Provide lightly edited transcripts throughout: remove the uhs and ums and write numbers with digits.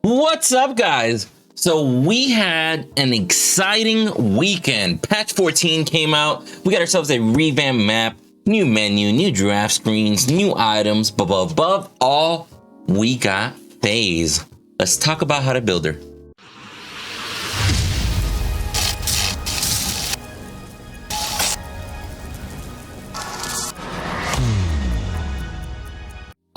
What's up, guys? So we had an exciting weekend. Patch 14 came out. We got ourselves a revamped map, new menu, new draft screens, new items, but above all, we got Phase. Let's talk about how to build her.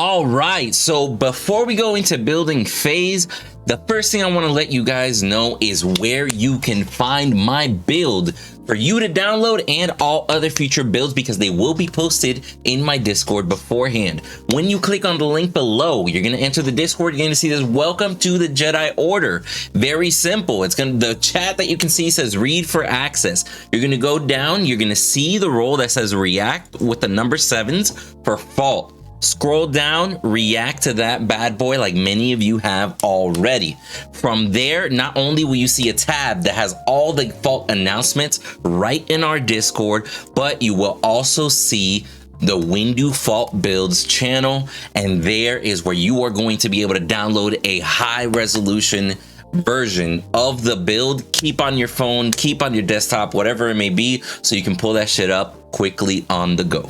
All right, so before we go into building Phase, the first thing I want to let you guys know is where you can find my build for you to download and all other future builds, because they will be posted in my Discord beforehand. When you click on the link below, you're going to enter the Discord. You're going to see this "Welcome to the Jedi Order." Very simple. The chat that you can see says "Read for access." You're going to go down. You're going to see the role that says "React" with the number 7s for Fault. Scroll down, react to that bad boy like many of you have already. From there, not only will you see a tab that has all the Fault announcements right in our Discord, but you will also see the Windu Fault Builds channel, and there is where you are going to be able to download a high resolution version of the build. Keep on your phone, keep on your desktop, whatever it may be, so you can pull that shit up quickly on the go.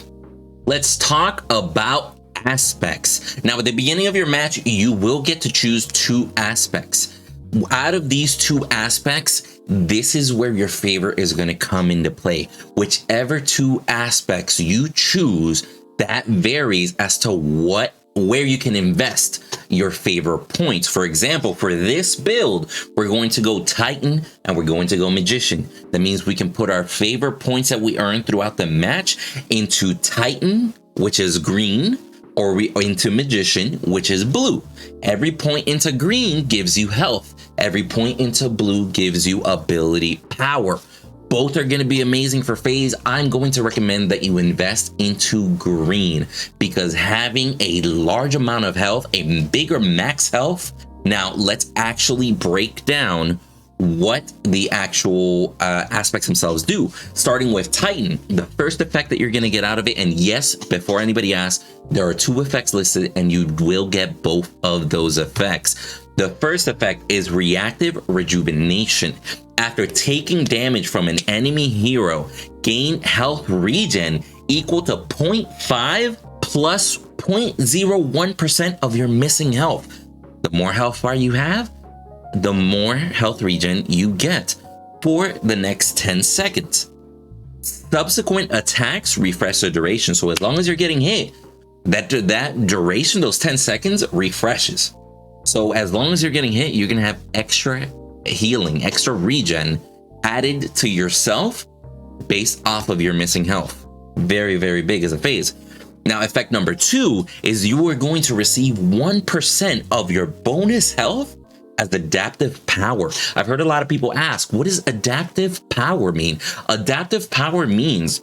Let's talk about aspects. Now, at the beginning of your match, you will get to choose 2 aspects. Out of these 2 aspects, this is where your favor is going to come into play. Whichever 2 aspects you choose, that varies as to where you can invest your favor points. For example, for this build, we're going to go Titan and we're going to go Magician. That means we can put our favor points that we earn throughout the match into Titan, which is green, or into Magician, which is blue. Every point into green gives you health. Every point into blue gives you ability power. Both are going to be amazing for Phase. I'm going to recommend that you invest into green, because having a large amount of health, a bigger max health. Now let's actually break down what the actual aspects themselves do. Starting with Titan, the first effect that you're going to get out of it, and yes, before anybody asks, there are 2 effects listed and you will get both of those effects. The first effect is Reactive Rejuvenation. After taking damage from an enemy hero, gain health regen equal to 0.5 plus 0.01% of your missing health. The more health bar you have, the more health regen you get for the next 10 seconds. Subsequent attacks refresh the duration. So as long as you're getting hit, that duration, those 10 seconds, refreshes. So as long as you're getting hit, you're going to have extra healing, extra regen added to yourself based off of your missing health. Very, very big as a Phase. Now, effect number 2 is you are going to receive 1% of your bonus health as adaptive power. I've heard a lot of people ask, what does adaptive power mean? Adaptive power means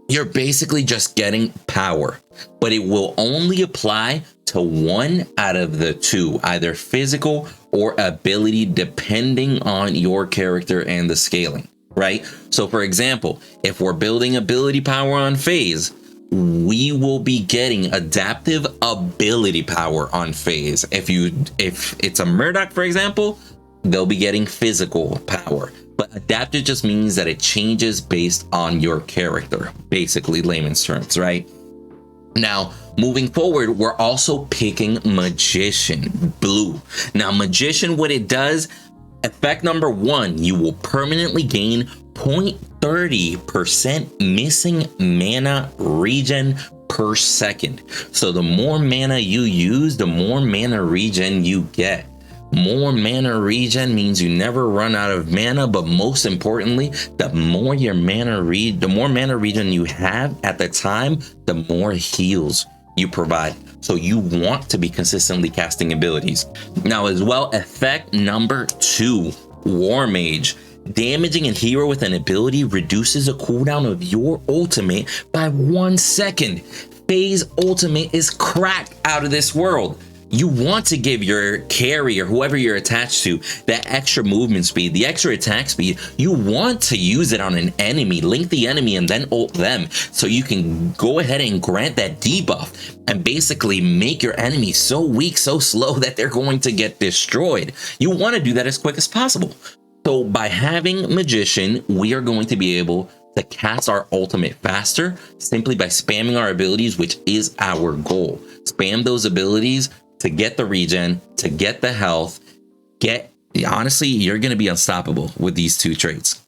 you're basically just getting power, but it will only apply to 1 out of the 2, either physical or ability, depending on your character and the scaling, right? So for example, if we're building ability power on Phase, we will be getting adaptive ability power on Phase. If it's a Murdoch, for example, they'll be getting physical power. But adaptive just means that it changes based on your character, basically layman's terms, right? Now, moving forward, we're also picking Magician, blue. Now, Magician, what it does, effect number 1, you will permanently gain 0.30% missing mana regen per second. So the more mana you use, the more mana regen you get. More mana regen means you never run out of mana, but most importantly, the more mana regen you have at the time, the more heals you provide. So you want to be consistently casting abilities. Now as well, effect number 2, War Mage. Damaging a hero with an ability reduces the cooldown of your ultimate by 1 second. Phase ultimate is cracked out of this world. you want to give your carry or whoever you're attached to that extra movement speed, the extra attack speed. You want to use it on an enemy, link the enemy and then ult them, so you can go ahead and grant that debuff and basically make your enemy so weak, so slow that they're going to get destroyed. You want to do that as quick as possible. So by having Magician, we are going to be able to cast our ultimate faster simply by spamming our abilities, which is our goal. Spam those abilities to get the regen, to get the health, honestly, you're going to be unstoppable with these two traits.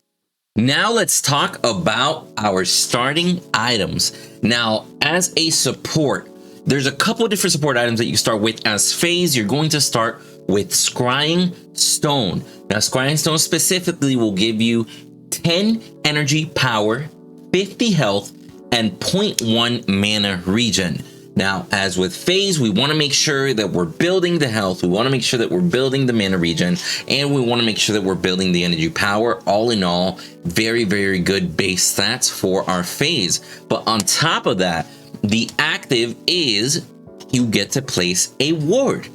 Now let's talk about our starting items. Now, as a support, there's a couple of different support items that you start with. As phase, you're going to start with Scrying Stone. Now, Scrying Stone specifically will give you 10 energy power, 50 health, and 0.1 mana regen. Now, as with phase, we want to make sure that we're building the health, we want to make sure that we're building the mana regen, and we want to make sure that we're building the energy power. All in all, very, very good base stats for our phase. But on top of that, the active is you get to place a ward.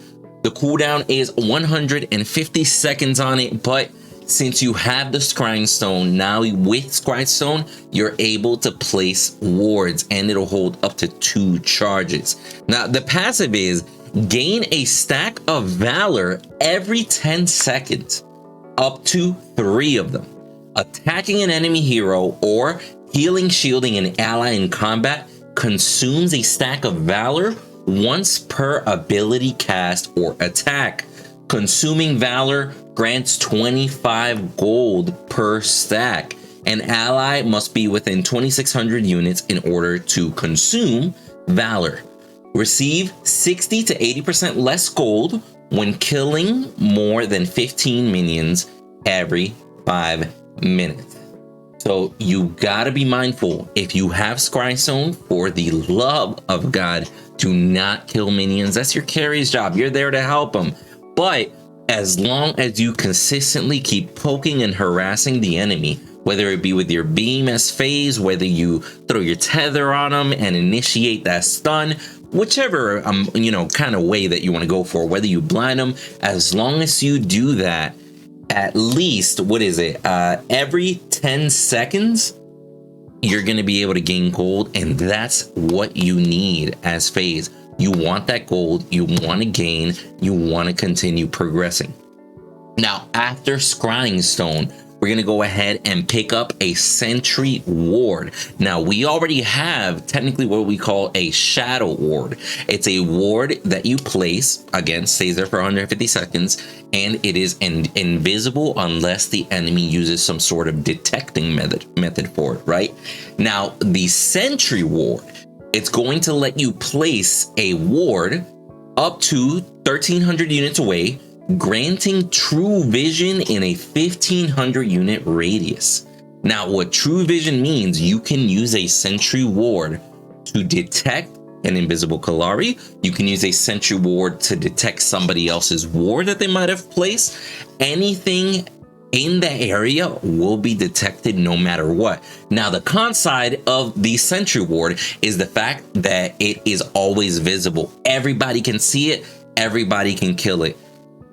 The cooldown is 150 seconds on it, but since you have the Scrying Stone, now with Scrying Stone, you're able to place wards and it'll hold up to 2 charges. Now, the passive is gain a stack of Valor every 10 seconds, up to 3 of them. Attacking an enemy hero or healing, shielding an ally in combat consumes a stack of Valor once per ability cast or attack. Consuming Valor grants 25 gold per stack. An ally must be within 2,600 units in order to consume Valor. Receive 60 to 80% less gold when killing more than 15 minions every 5 minutes. So you gotta be mindful. If you have Scrying Stone, for the love of God, do not kill minions. That's your carry's job. You're there to help them. But as long as you consistently keep poking and harassing the enemy, whether it be with your beam as phase, whether you throw your tether on them and initiate that stun, whichever kind of way that you want to go for, whether you blind them, as long as you do that, at least, every 10 seconds, you're going to be able to gain gold, and that's what you need as phase. You want that gold, you want to gain, you want to continue progressing. Now, after Scrying Stone, we're going to go ahead and pick up a Sentry Ward. Now, we already have technically what we call a Shadow Ward. It's a ward that you place, again, stays there for 150 seconds, and it is invisible unless the enemy uses some sort of detecting method for it, right? Now, the Sentry Ward, it's going to let you place a ward up to 1,300 units away, granting true vision in a 1,500 unit radius. Now, what true vision means, you can use a Sentry Ward to detect an invisible Kalari. You can use a Sentry Ward to detect somebody else's ward that they might have placed. Anything in the area will be detected no matter what. Now, the con side of the Sentry Ward is the fact that it is always visible. Everybody can see it, everybody can kill it.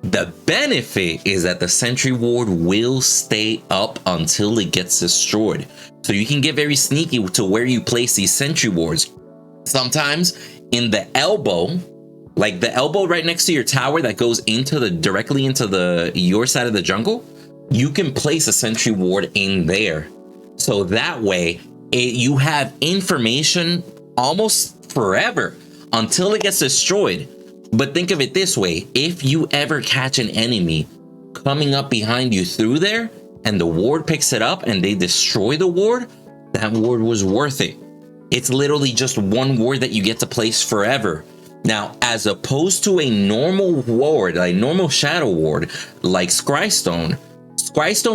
The benefit is that the Sentry Ward will stay up until it gets destroyed. So you can get very sneaky to where you place these Sentry Wards. Sometimes in the elbow, like the elbow right next to your tower that goes directly into your side of the jungle, you can place a Sentry Ward in there. So that way you have information almost forever until it gets destroyed. But think of it this way, if you ever catch an enemy coming up behind you through there and the ward picks it up and they destroy the ward, that ward was worth it. It's literally just one ward that you get to place forever. Now, as opposed to a normal ward, a normal shadow ward like Scrystone,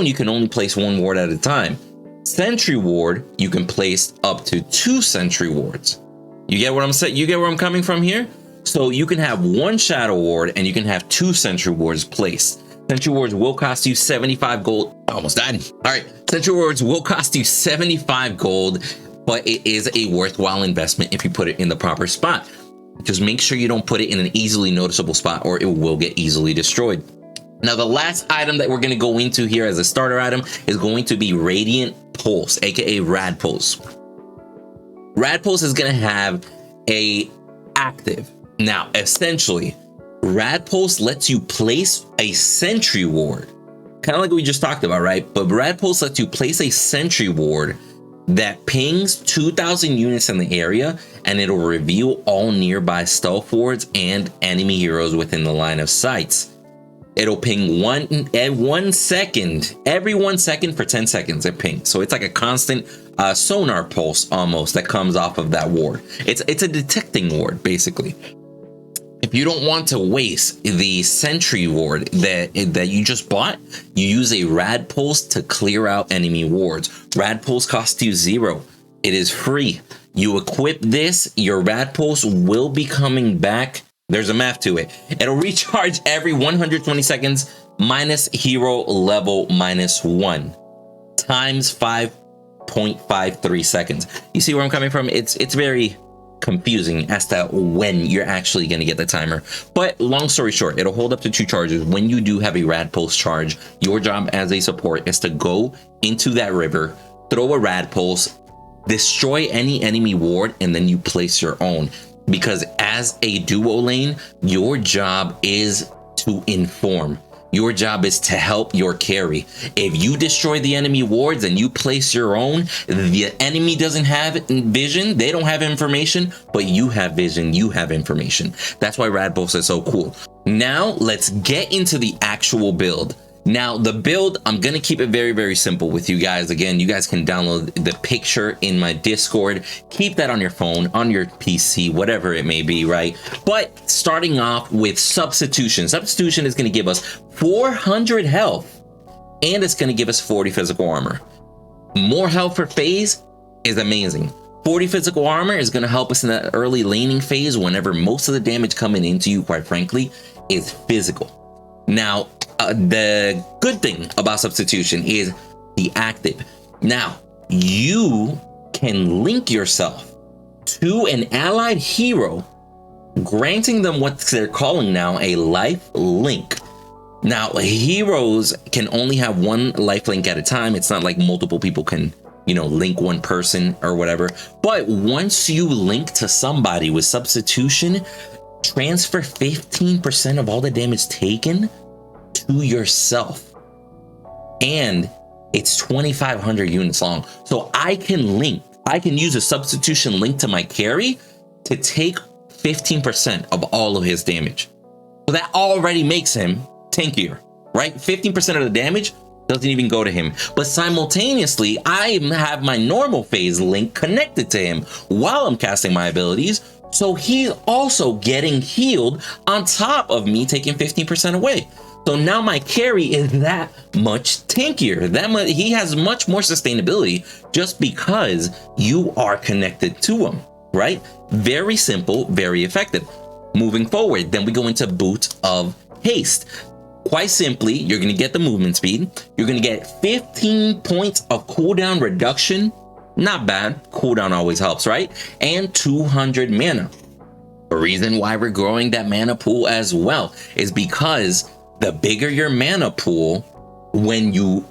you can only place one ward at a time. Sentry Ward, you can place up to 2 Sentry Wards. You get what I'm saying? You get where I'm coming from here? So you can have 1 Shadow Ward and you can have 2 Sentry Wards placed. Sentry Wards will cost you 75 gold. I almost died. All right. Sentry Wards will cost you 75 gold, but it is a worthwhile investment if you put it in the proper spot. Just make sure you don't put it in an easily noticeable spot or it will get easily destroyed. Now, the last item that we're going to go into here as a starter item is going to be Radiant Pulse, aka Rad Pulse. Rad Pulse is going to have a active. Now, essentially, Rad Pulse lets you place a sentry ward, kind of like we just talked about, right? But Rad Pulse lets you place a sentry ward that pings 2,000 units in the area, and it'll reveal all nearby stealth wards and enemy heroes within the line of sights. It'll ping every 1 second for 10 seconds. It pings, so it's like a constant sonar pulse almost that comes off of that ward. It's a detecting ward basically. If you don't want to waste the sentry ward that you just bought, you use a Rad Pulse to clear out enemy wards. Rad Pulse costs you 0. It is free. You equip this, your Rad Pulse will be coming back. There's a math to it. It'll recharge every 120 seconds minus hero level -1 times 5.53 seconds. You see where I'm coming from? It's very confusing as to when you're actually going to get the timer, but long story short, it'll hold up to 2 charges. When you do have a Rad Pulse charge, your job as a support is to go into that river, throw a Rad Pulse, destroy any enemy ward, and then you place your own. Because as a duo lane, your job is to inform. Your job is to help your carry. If you destroy the enemy wards and you place your own, the enemy doesn't have vision, they don't have information, but you have vision, you have information. That's why Rad Pulse is so cool. Now let's get into the actual build. Now the build, I'm gonna keep it very, very simple with you guys. Again, you guys can download the picture in my Discord, keep that on your phone, on your PC, whatever it may be, right? But starting off with substitution. Substitution is gonna give us 400 health, and it's gonna give us 40 physical armor. More health for phase is amazing. 40 physical armor is gonna help us in that early laning phase whenever most of the damage coming into you, quite frankly, is physical. Now, the good thing about substitution is the active. Now, you can link yourself to an allied hero, granting them what they're calling now a life link. Now, heroes can only have 1 life link at a time. It's not like multiple people can, link one person or whatever. But once you link to somebody with substitution, transfer 15% of all the damage taken to yourself, and it's 2,500 units long. So I can use a substitution link to my carry to take 15% of all of his damage. So that already makes him tankier, right? 15% of the damage doesn't even go to him, but simultaneously I have my normal phase link connected to him while I'm casting my abilities, so he's also getting healed on top of me taking 15% away. So now my carry is that much tankier. He has much more sustainability just because you are connected to him, right? Very simple, very effective. Moving forward, then we go into Boot of Haste. Quite simply, you're going to get the movement speed. You're going to get 15 points of cooldown reduction. Not bad. Cooldown always helps, right? And 200 mana. The reason why we're growing that mana pool as well is because the bigger your mana pool, when you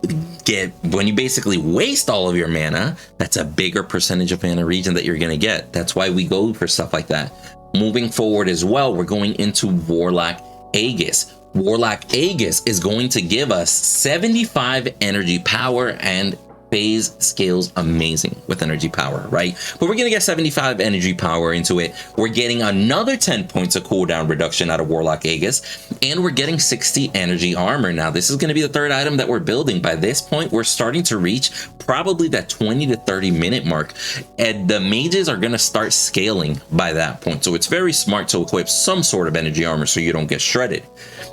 basically waste all of your mana, that's a bigger percentage of mana regen that you're going to get. That's why we go for stuff like that. Moving forward as well, we're going into Warlock Aegis. Warlock Aegis is going to give us 75 energy power, and phase scales amazing with energy power, right? But we're gonna get 75 energy power into it. We're getting another 10 points of cooldown reduction out of Warlock Aegis, and we're getting 60 energy armor. Now, this is gonna be the 3rd item that we're building. By this point, we're starting to reach probably that 20 to 30 minute mark, and the mages are gonna start scaling by that point. So it's very smart to equip some sort of energy armor so you don't get shredded.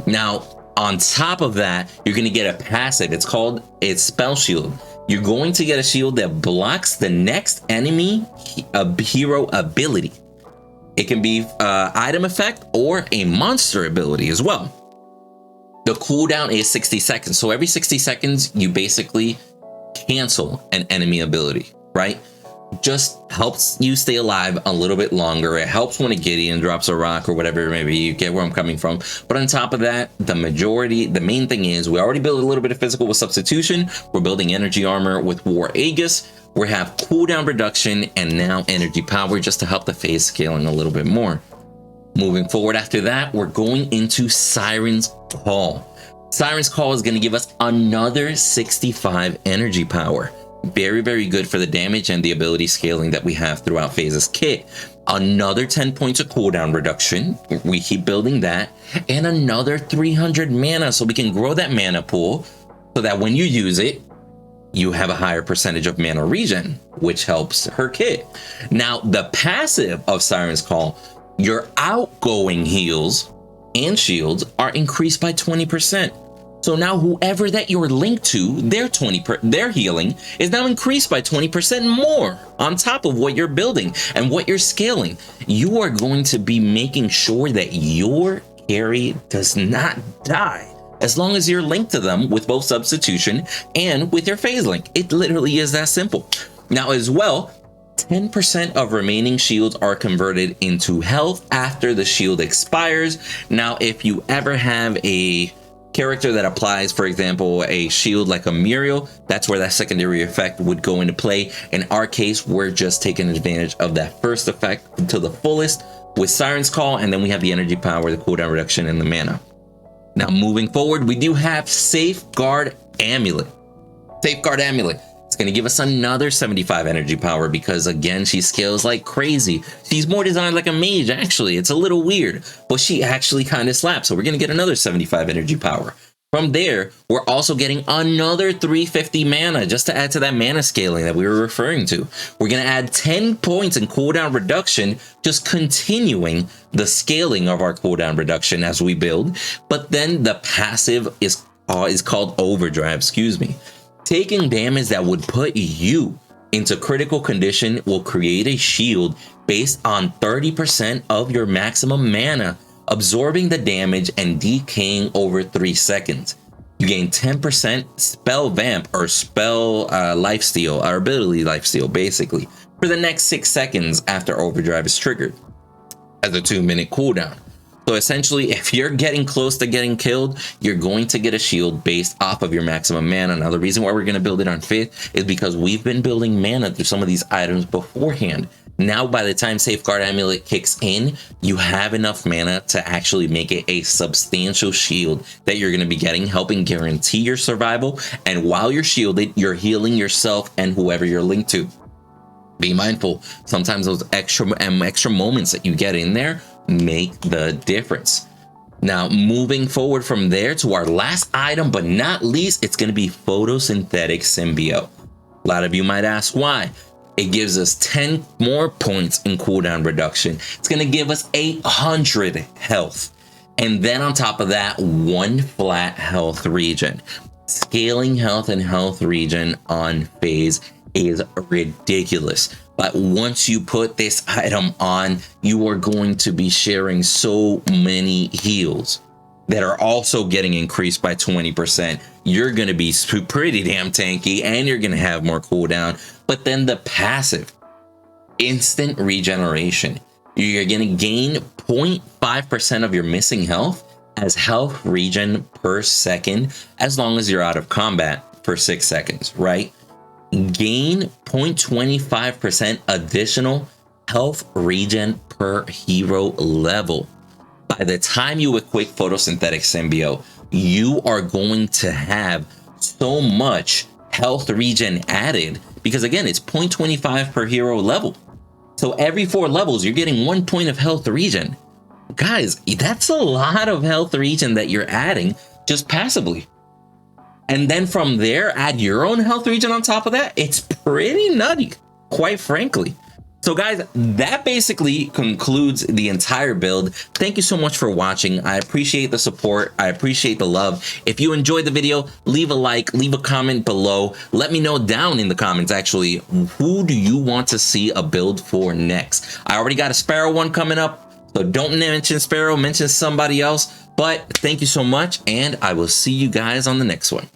Now, on top of that, you're gonna get a passive. It's called Spell Shield. You're going to get a shield that blocks the next enemy hero ability. It can be item effect or a monster ability as well. The cooldown is 60 seconds. So every 60 seconds, you basically cancel an enemy ability, right? just helps you stay alive a little bit longer. It helps when a Gideon drops a rock or whatever, maybe you get where I'm coming from. But on top of that, the main thing is we already built a little bit of physical with substitution. We're building energy armor with War Aegis. We have cooldown reduction and now energy power just to help the phase scaling a little bit more. Moving forward after that, we're going into Siren's Call. Siren's Call is going to give us another 65 energy power. Very, very good for the damage and the ability scaling that we have throughout Phase's kit. Another 10 points of cooldown reduction. We keep building that. And another 300 mana, so we can grow that mana pool so that when you use it, you have a higher percentage of mana regen, which helps her kit. Now, the passive of Siren's Call, your outgoing heals and shields are increased by 20%. So now whoever that you're linked to, their healing is now increased by 20% more on top of what you're building and what you're scaling. You are going to be making sure that your carry does not die as long as you're linked to them with both substitution and with your phase link. It literally is that simple. Now as well, 10% of remaining shields are converted into health after the shield expires. Now, if you ever have a character that applies, for example, a shield like a Muriel, that's where that secondary effect would go into play. In our case, we're just taking advantage of that first effect to the fullest with Siren's Call, and then we have the energy power, the cooldown reduction, and the mana. Now, moving forward, we do have Safeguard Amulet. Safeguard Amulet. It's going to give us another 75 energy power because, again, she scales like crazy. She's more designed like a mage, actually. It's a little weird, but she actually kind of slaps. So we're going to get another 75 energy power. From there, we're also getting another 350 mana just to add to that mana scaling that we were referring to. We're going to add 10 points in cooldown reduction, just continuing the scaling of our cooldown reduction as we build. But then the passive is called Overdrive, excuse me. Taking damage that would put you into critical condition will create a shield based on 30% of your maximum mana, absorbing the damage and decaying over 3 seconds. You gain 10% spell vamp or spell lifesteal, or ability lifesteal basically, for the next 6 seconds after overdrive is triggered as a 2-minute cooldown. So essentially, if you're getting close to getting killed, you're going to get a shield based off of your maximum mana. Now, the reason why we're going to build it on 5th is because we've been building mana through some of these items beforehand. Now, by the time Safeguard Amulet kicks in, you have enough mana to actually make it a substantial shield that you're going to be getting, helping guarantee your survival. And while you're shielded, you're healing yourself and whoever you're linked to. Be mindful. Sometimes those extra moments that you get in there make the difference. Now, moving forward from there to our last item, but not least, it's going to be Photosynthetic Symbiote. A lot of you might ask why. It gives us 10 more points in cooldown reduction. It's going to give us 800 health. And then on top of that, 1 flat health regen. Scaling health and health regen on phase is ridiculous. But once you put this item on, you are going to be sharing so many heals that are also getting increased by 20%. You're going to be pretty damn tanky and you're going to have more cooldown. But then the passive, instant regeneration. You're going to gain 0.5% of your missing health as health regen per second, as long as you're out of combat for 6 seconds, right? Gain 0.25% additional health regen per hero level. By the time you equip Photosynthetic Symbiote, you are going to have so much health regen added because, again, it's 0.25 per hero level. So every 4 levels, you're getting 1 point of health regen. Guys, that's a lot of health regen that you're adding just passively. And then from there, add your own health regen on top of that. It's pretty nutty, quite frankly. So guys, that basically concludes the entire build. Thank you so much for watching. I appreciate the support. I appreciate the love. If you enjoyed the video, leave a like, leave a comment below. Let me know down in the comments, actually, who do you want to see a build for next? I already got a Sparrow one coming up, so don't mention Sparrow, mention somebody else. But thank you so much, and I will see you guys on the next one.